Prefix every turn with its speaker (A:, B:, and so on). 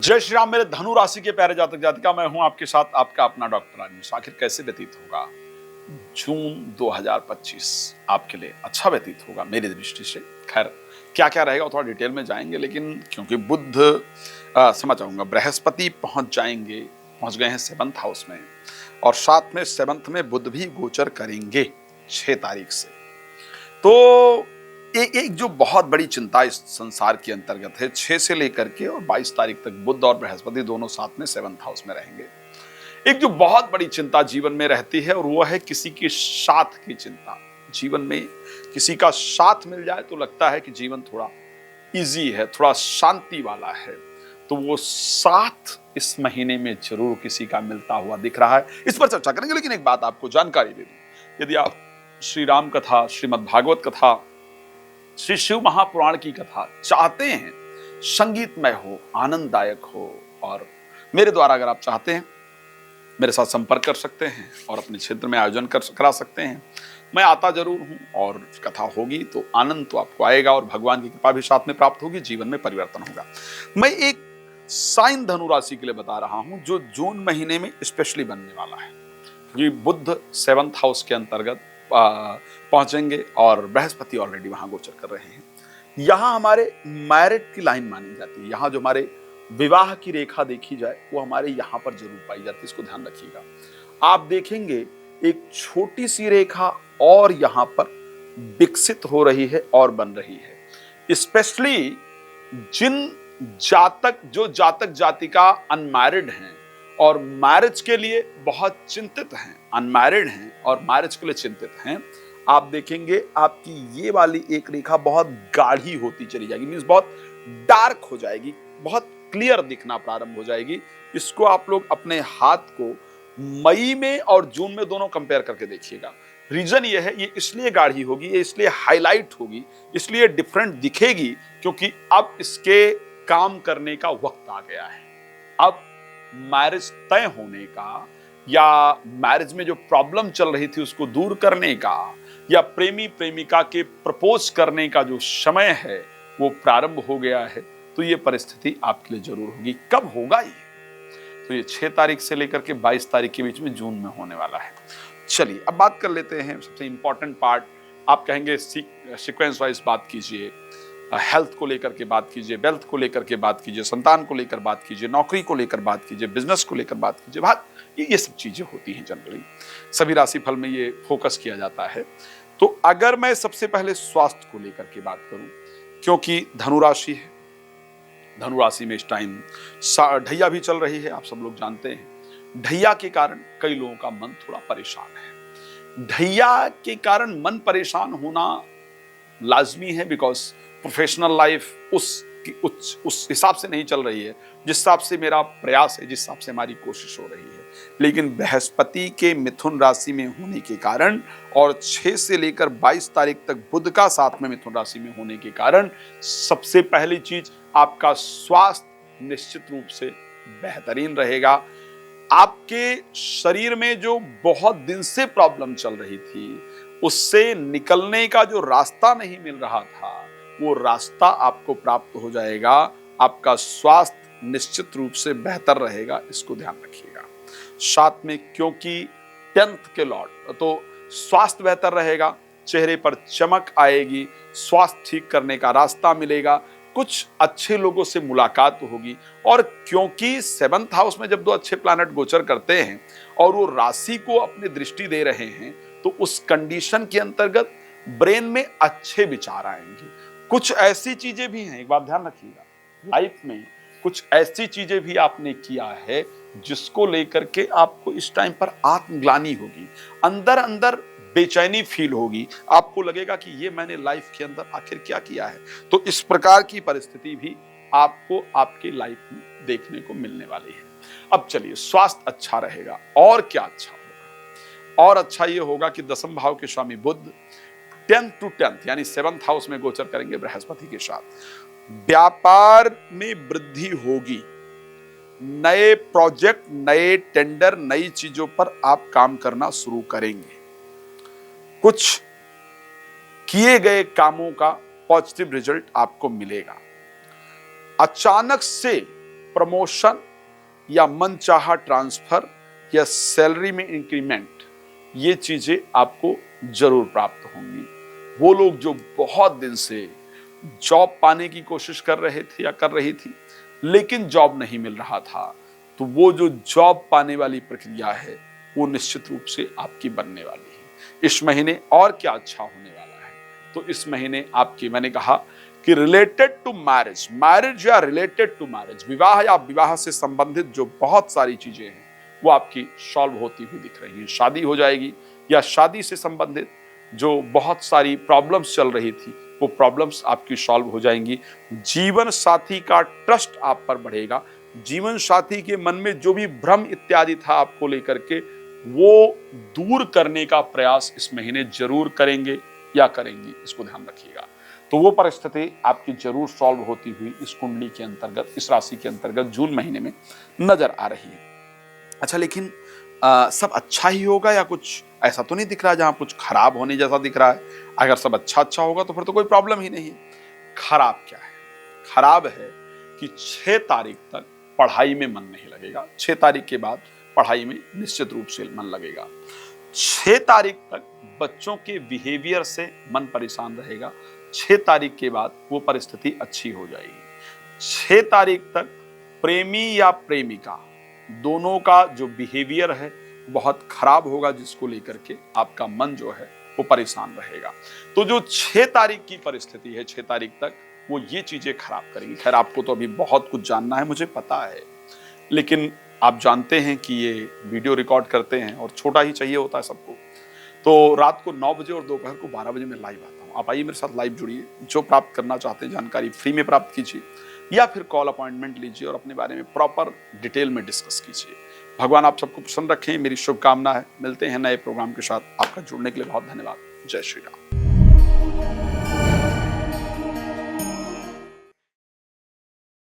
A: जय श्री राम। मेरे धनु राशि के प्यारे जातक जातिका, मैं हूं आपके साथ आपका अपना डॉक्टर राजेश। आखिर कैसे व्यतीत होगा जून 2025? आपके लिए अच्छा व्यतीत होगा मेरी दृष्टि से। खैर क्या क्या रहेगा थोड़ा डिटेल में जाएंगे, लेकिन क्योंकि बुध समझ आऊंगा, बृहस्पति पहुंच गए हैं 7th हाउस में, और साथ में 7th में बुध भी गोचर करेंगे 6 तारीख से। तो एक जो बहुत बड़ी चिंता इस संसार के अंतर्गत है, 6 से लेकर के और 22 तारीख तक बुध और बृहस्पति दोनों साथ में 7th हाउस में रहेंगे। एक जो बहुत बड़ी चिंता जीवन में रहती है, और वो है किसी के साथ की चिंता। जीवन में किसी का साथ मिल जाए तो लगता है कि जीवन थोड़ा इजी है, थोड़ा शांति वाला है। तो वो साथ इस महीने में जरूर किसी का मिलता हुआ दिख रहा है। इस पर चर्चा करेंगे, लेकिन एक बात आपको जानकारी दे दूं। यदि आप श्री राम कथा, श्रीमद् भागवत कथा, श्री शिव महापुराण की कथा चाहते हैं, संगीतमय हो, आनंददायक हो, और मेरे द्वारा अगर आप चाहते हैं मेरे साथ संपर्क कर सकते हैं और अपने क्षेत्र में आयोजन करा सकते हैं। मैं आता जरूर हूं, और कथा होगी तो आनंद तो आपको आएगा, और भगवान की कृपा भी साथ में प्राप्त होगी, जीवन में परिवर्तन होगा। मैं एक साइन धनु राशि के लिए बता रहा हूं जो जून महीने में स्पेशली बनने वाला है। ये बुध 7th हाउस के अंतर्गत पहुंचेंगे, और बृहस्पति ऑलरेडी वहां गोचर कर रहे हैं। यहां हमारे मैरिट की लाइन मानी जाती है। यहां जो हमारे विवाह की रेखा देखी जाए वो हमारे यहां पर जरूर पाई जाती है, इसको ध्यान रखिएगा। आप देखेंगे एक छोटी सी रेखा और यहां पर विकसित हो रही है और बन रही है। स्पेशली जो जातक जातिका अनमैरिड हैं और मैरिज के लिए बहुत चिंतित हैं, अनमैरिड हैं और मैरिज के लिए चिंतित हैं, आप देखेंगे आपकी ये वाली एक रेखा बहुत गाढ़ी होती चली जाएगी, मींस बहुत डार्क हो जाएगी, बहुत क्लियर दिखना प्रारंभ हो जाएगी। इसको आप लोग अपने हाथ को मई में और जून में दोनों कंपेयर करके देखिएगा। रीजन ये है, ये इसलिए गाढ़ी होगी, ये इसलिए हाईलाइट होगी, इसलिए डिफरेंट दिखेगी क्योंकि अब इसके काम करने का वक्त आ गया है। अब मैरिज तय होने का, या मैरिज में जो प्रॉब्लम चल रही थी उसको दूर करने का, या प्रेमी प्रेमिका के प्रपोज करने का जो समय है वो प्रारंभ हो गया है। तो ये परिस्थिति आपके लिए जरूर होगी। कब होगा ये? तो ये 6 तारीख से लेकर के 22 तारीख के बीच में जून में होने वाला है। चलिए अब बात कर लेते हैं सबसे इंपॉर्टेंट पार्ट। आप कहेंगे सीक्वेंस वाइज बात कीजिए, हेल्थ को लेकर के बात कीजिए, वेल्थ को लेकर के बात कीजिए, संतान को लेकर बात कीजिए, नौकरी को लेकर बात कीजिए, बिजनेस को लेकर बात कीजिए। ये सब चीजें होती हैं जनरली, सभी राशिफल में ये फोकस किया जाता है। तो अगर मैं सबसे पहले स्वास्थ्य को लेकर के बात करूं, क्योंकि धनु राशि है, धनु राशि में इस टाइम ढैया भी चल रही है, आप सब लोग जानते हैं। ढैया के कारण कई लोगों का मन थोड़ा परेशान है। ढैया के कारण मन परेशान होना लाजमी है, बिकॉज प्रोफेशनल लाइफ उस हिसाब से नहीं चल रही है जिस हिसाब से मेरा प्रयास है, जिस हिसाब से हमारी कोशिश हो रही है। लेकिन बृहस्पति के मिथुन राशि में होने के कारण और 6 से लेकर 22 तारीख तक बुध का साथ में मिथुन राशि में होने के कारण सबसे पहली चीज, आपका स्वास्थ्य निश्चित रूप से बेहतरीन रहेगा। आपके शरीर में जो बहुत दिन से प्रॉब्लम चल रही थी, उससे निकलने का जो रास्ता नहीं मिल रहा था, वो रास्ता आपको प्राप्त हो जाएगा। आपका स्वास्थ्य निश्चित रूप से बेहतर रहेगा, इसको ध्यान रखिएगा। साथ में क्योंकि 10th के लॉर्ड, तो स्वास्थ्य बेहतर रहेगा, चेहरे पर चमक आएगी, स्वास्थ्य ठीक करने का रास्ता मिलेगा, कुछ अच्छे लोगों से मुलाकात होगी। और क्योंकि 7th हाउस में जब दो अच्छे प्लैनेट गोचर करते हैं और वो राशि को अपनी दृष्टि दे रहे हैं, तो उस कंडीशन के अंतर्गत ब्रेन में अच्छे विचार आएंगे। कुछ ऐसी चीजें भी हैं, एक बात ध्यान रखिएगा, लाइफ में कुछ ऐसी चीजें भी आपने किया है जिसको लेकर के आपको इस टाइम पर आत्मग्लानि होगी, अंदर अंदर बेचैनी फील होगी, आपको लगेगा कि ये मैंने लाइफ के अंदर आखिर क्या किया है। तो इस प्रकार की परिस्थिति भी आपको आपकी लाइफ में देखने को मिलने वाली है। अब चलिए, स्वास्थ्य अच्छा रहेगा, और क्या अच्छा होगा? और अच्छा ये होगा कि 10th भाव के स्वामी बुध 10th to 10th यानी 7th हाउस में गोचर करेंगे बृहस्पति के साथ। व्यापार में वृद्धि होगी, नए प्रोजेक्ट, नए टेंडर, नई चीजों पर आप काम करना शुरू करेंगे। कुछ किए गए कामों का पॉजिटिव रिजल्ट आपको मिलेगा। अचानक से प्रमोशन या मनचाहा ट्रांसफर या सैलरी में इंक्रीमेंट, ये चीजें आपको जरूर प्राप्त होंगी। वो लोग जो बहुत दिन से जॉब पाने की कोशिश कर रहे थे या कर रही थी लेकिन जॉब नहीं मिल रहा था, तो वो जो जॉब पाने वाली प्रक्रिया है वो निश्चित रूप से आपकी बनने वाली है। इस महीने और क्या अच्छा होने वाला है, तो इस महीने आपकी, मैंने कहा कि रिलेटेड टू मैरिज, मैरिज या रिलेटेड टू मैरिज, विवाह या विवाह से संबंधित जो बहुत सारी चीजें हैं वो आपकी सॉल्व होती हुई दिख रही हैं। शादी हो जाएगी या शादी से संबंधित जो बहुत सारी प्रॉब्लम्स चल रही थी वो प्रॉब्लम्स आपकी सॉल्व हो जाएंगी। जीवन साथी का ट्रस्ट आप पर बढ़ेगा। जीवन साथी के मन में जो भी भ्रम इत्यादि था आपको लेकर के, वो दूर करने का प्रयास इस महीने जरूर करेंगे या करेंगी, इसको ध्यान रखिएगा। तो वो परिस्थिति आपकी जरूर सॉल्व होती हुई इस कुंडली के अंतर्गत, इस राशि के अंतर्गत जून महीने में नजर आ रही है। अच्छा, लेकिन सब अच्छा ही होगा या कुछ ऐसा तो नहीं दिख रहा जहां कुछ खराब होने जैसा दिख रहा है? अगर सब अच्छा होगा तो फिर तो कोई प्रॉब्लम ही नहीं है। खराब क्या है? खराब है कि 6 तारीख तक पढ़ाई में मन नहीं लगेगा। 6 तारीख के बाद पढ़ाई में निश्चित रूप से मन लगेगा। 6 तारीख तक बच्चों के बिहेवियर से मन परेशान रहेगा। 6 तारीख के बाद वो परिस्थिति अच्छी हो जाएगी। 6 तारीख तक प्रेमी या प्रेमिका दोनों का जो बिहेवियर है बहुत खराब होगा, जिसको लेकर के आपका मन जो है वो परेशान रहेगा। तो जो 6 तारीख की परिस्थिति है, 6 तारीख तक वो ये चीजें खराब करेगी। खैर, आपको तो अभी बहुत कुछ जानना है, मुझे पता है, लेकिन आप जानते हैं कि ये वीडियो रिकॉर्ड करते हैं और छोटा ही चाहिए होता है सबको। तो रात को 9 बजे और दोपहर को 12 बजे मैं लाइव आता हूँ। आप आइए मेरे साथ लाइव जुड़िए। जो प्राप्त करना चाहते हैं जानकारी फ्री में प्राप्त कीजिए या फिर कॉल अपॉइंटमेंट लीजिए और अपने बारे में प्रॉपर डिटेल में डिस्कस कीजिए। भगवान आप सबको पसंद रखें, मेरी शुभकामना है। मिलते हैं नए प्रोग्राम के साथ। आपका जुड़ने के लिए बहुत धन्यवाद। जय श्री राम।